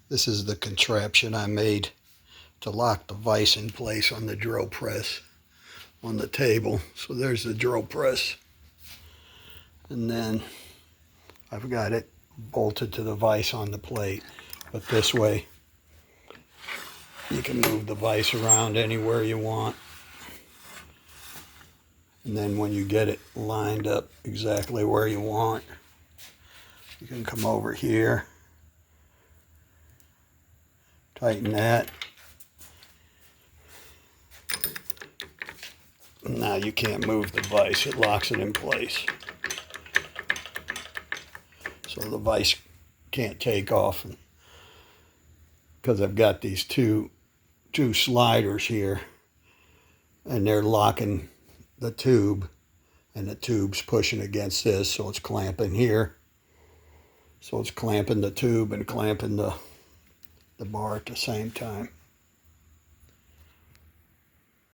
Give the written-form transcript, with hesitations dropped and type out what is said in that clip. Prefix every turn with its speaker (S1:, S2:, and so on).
S1: This is the contraption I made to lock the vise in place on the drill press on the table. So there's the drill press. And then I've got it bolted to the vise on the plate. But this way, you can move the vise around anywhere you want. And then when you get it lined up exactly where you want, you can come over here, tighten that. Now you can't move the vise, it locks it in place. So the vise can't take off. Because I've got these two sliders here, and they're locking the tube, and the tube's pushing against this, so it's clamping here. So it's clamping the tube and clamping the bar at the same time.